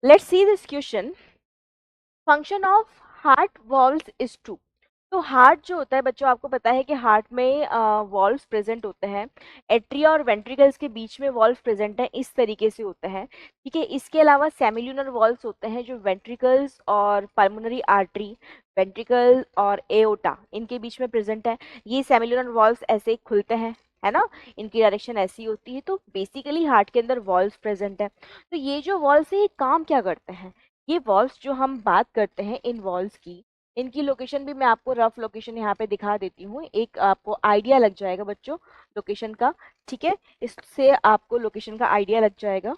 Let's see this question. Function of heart valves is to. तो heart जो होता है बच्चों, आपको पता है कि हार्ट में वॉल्व्स प्रेजेंट होते हैं। एट्रिया और वेंट्रिकल्स के बीच में वॉल्व्स प्रेजेंट हैं, इस तरीके से होते हैं। ठीक है, इसके अलावा सेमिल्यूनर वॉल्व्स होते हैं जो वेंट्रिकल्स और पल्मोनरी आर्टरी, वेंट्रिकल और एओर्टा इनके बीच में प्रेजेंट है। ये सेमिल्यूनर वॉल्व्स ऐसे ही खुलते हैं, है ना, इनकी डायरेक्शन ऐसी होती है। तो बेसिकली हार्ट के अंदर वॉल्व्स प्रेजेंट है। तो ये जो वॉल्व्स है ये काम क्या करते हैं? ये वॉल्व्स जो हम बात करते हैं इन वॉल्व्स की, इनकी लोकेशन भी मैं आपको रफ लोकेशन यहाँ पे दिखा देती हूँ, एक आपको आइडिया लग जाएगा बच्चों लोकेशन का। ठीक है, इससे आपको लोकेशन का आइडिया लग जाएगा।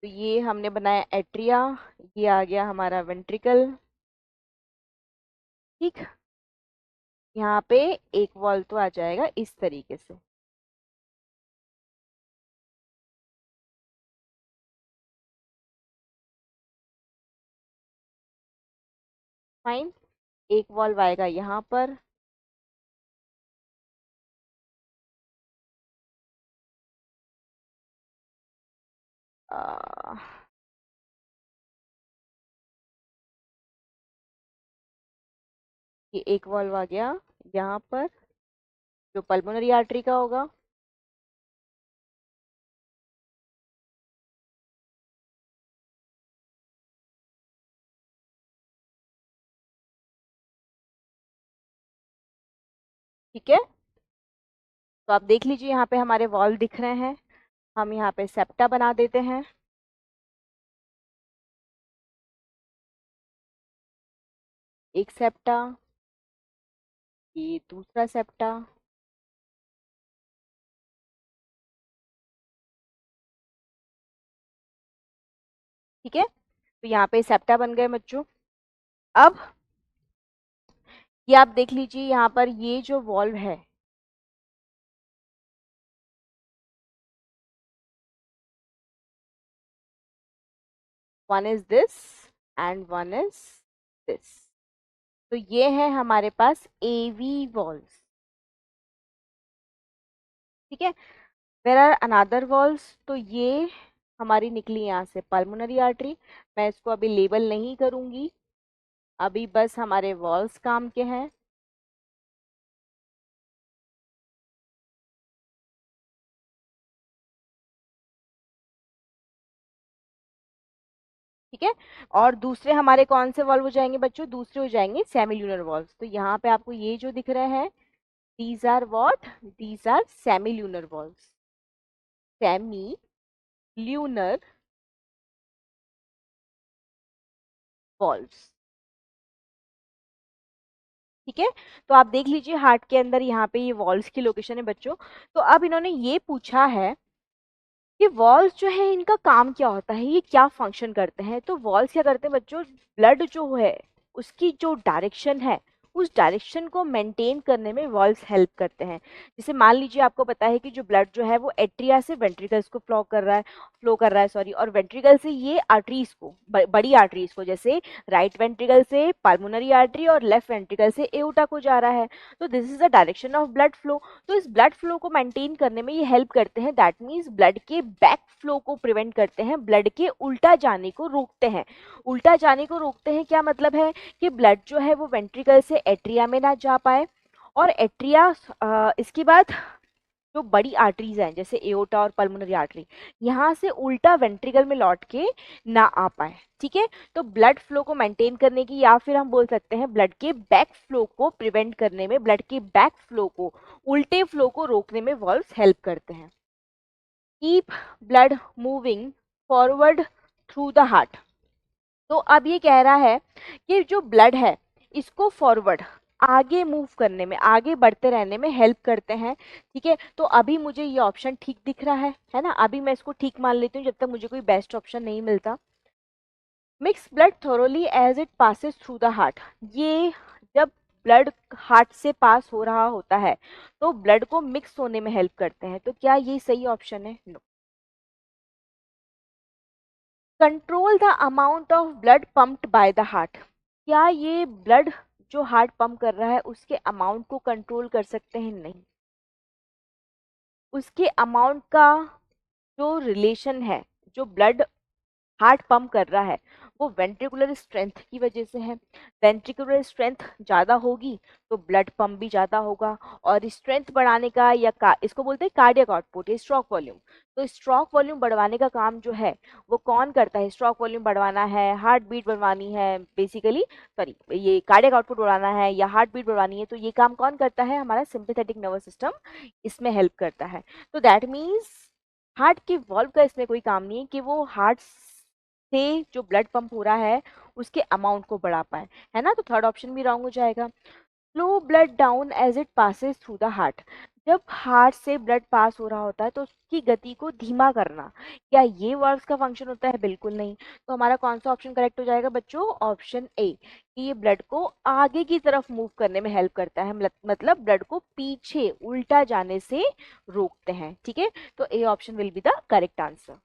तो ये हमने बनाया एट्रिया, ये आ गया हमारा वेंट्रिकल। ठीक, यहाँ पे एक वॉल्व तो आ जाएगा इस तरीके से। फाइन, एक वॉल्व आएगा यहाँ पर। आ, ये एक वॉल्व आ गया यहाँ पर जो पल्मोनरी आर्टरी का होगा। ठीक है, तो आप देख लीजिए यहाँ पे हमारे वॉल्व दिख रहे हैं। हम यहाँ पे सेप्टा बना देते हैं। एक सेप्टा, ये दूसरा सेप्टा। ठीक है, तो यहाँ पे सेप्टा बन गए बच्चों। अब ये आप देख लीजिए यहाँ पर ये जो वॉल्व है, one is this and one is this. तो ये है हमारे पास एवी वॉल्व्स। ठीक है, देयर आर अनदर वॉल्व्स। तो ये हमारी निकली यहाँ से पल्मोनरी आर्टरी। मैं इसको अभी लेबल नहीं करूंगी, अभी बस हमारे वॉल्व्स काम के हैं। ठीक है, और दूसरे हमारे कौन से वॉल्व हो जाएंगे बच्चों? दूसरे हो जाएंगे सेमिल्यूनर वॉल्व। तो यहाँ पे आपको ये जो दिख रहे हैं, these are what? These are semilunar valves. Semilunar valves. ठीक है, तो आप देख लीजिए हार्ट के अंदर यहाँ पे ये वॉल्व्स की लोकेशन है बच्चों। तो अब इन्होंने ये पूछा है कि वॉल्व्स जो है इनका काम क्या होता है, ये क्या फंक्शन करते हैं। तो वॉल्व्स क्या करते हैं बच्चों? ब्लड जो है उसकी जो डायरेक्शन है, उस डायरेक्शन को मेंटेन करने में वॉल्व्स हेल्प करते हैं। जैसे मान लीजिए आपको पता है कि जो ब्लड जो है वो एट्रिया से वेंट्रिकल्स को फ्लो कर रहा है सॉरी, और वेंट्रिकल से ये आर्टरीज को, बड़ी आर्टरीज को, जैसे राइट वेंट्रिकल से पल्मोनरी आर्टरी और लेफ्ट वेंट्रिकल से एओर्टा को जा रहा है। तो this is the direction of blood flow. तो इस ब्लड फ्लो को मेंटेन करने में ये हेल्प करते हैं। दैट मीन्स ब्लड के बैक फ्लो को प्रिवेंट करते हैं, ब्लड के उल्टा जाने को रोकते हैं। उल्टा जाने को रोकते हैं क्या मतलब है? कि ब्लड जो है वो वेंट्रिकल से एट्रिया में ना जा पाए, और एट्रिया इसके बाद जो बड़ी आर्टरीज हैं जैसे एओर्टा और पल्मोनरी आर्टरी, यहाँ से उल्टा वेंट्रिकल में लौट के ना आ पाए। ठीक है, तो ब्लड फ्लो को मेंटेन करने की, या फिर हम बोल सकते हैं ब्लड के बैक फ्लो को प्रिवेंट करने में, ब्लड के बैक फ्लो को, उल्टे फ्लो को रोकने में वॉल्व्स हेल्प करते हैं। Keep blood moving forward through the heart. तो अब ये कह रहा है कि जो ब्लड है इसको फॉरवर्ड, आगे मूव करने में, आगे बढ़ते रहने में हेल्प करते हैं। ठीक है, तो अभी मुझे ये ऑप्शन ठीक दिख रहा है ना, अभी मैं इसको ठीक मान लेती हूँ जब तक मुझे कोई बेस्ट ऑप्शन नहीं मिलता। Mix blood thoroughly as it passes through the heart. ये जब ब्लड हार्ट से पास हो रहा होता है तो ब्लड को मिक्स होने में हेल्प करते हैं। तो क्या ये सही ऑप्शन है? No. Control the amount of blood pumped by the heart. क्या ये ब्लड जो हार्ट पंप कर रहा है उसके अमाउंट को कंट्रोल कर सकते हैं? नहीं। उसके अमाउंट का जो रिलेशन है, जो ब्लड हार्ट पंप कर रहा है, वो वेंट्रिकुलर स्ट्रेंथ की वजह से है। वेंट्रिकुलर स्ट्रेंथ ज़्यादा होगी तो ब्लड पंप भी ज़्यादा होगा। और स्ट्रेंथ बढ़ाने का या इसको बोलते हैं कार्डियक आउटपुट या स्ट्रोक वॉल्यूम। तो स्ट्रोक वॉल्यूम बढ़वाने का काम जो है वो कौन करता है? स्ट्रोक वॉल्यूम बढ़वाना है, हार्ट बीट बढ़वानी है बेसिकली, सॉरी, ये कार्डियक आउटपुट बढ़वाना है या हार्ट बीट बढ़वानी है, तो ये काम कौन करता है? हमारा सिंपैथेटिक नर्वस सिस्टम इसमें हेल्प करता है। तो दैट मीन्स हार्ट के वॉल्व का इसमें कोई काम नहीं है कि वो हार्ट से जो ब्लड पंप हो रहा है उसके अमाउंट को बढ़ा पाए, है ना? तो थर्ड ऑप्शन भी रॉन्ग हो जाएगा। Slow blood down as it passes through the heart. जब हार्ट से ब्लड पास हो रहा होता है तो उसकी गति को धीमा करना, क्या ये वर्ब्स का फंक्शन होता है? बिल्कुल नहीं। तो हमारा कौन सा ऑप्शन करेक्ट हो जाएगा बच्चों? ऑप्शन ए, कि ये ब्लड को आगे की तरफ मूव करने में हेल्प करता है, मतलब ब्लड को पीछे उल्टा जाने से रोकते हैं। ठीक है, तो A option will be the correct answer.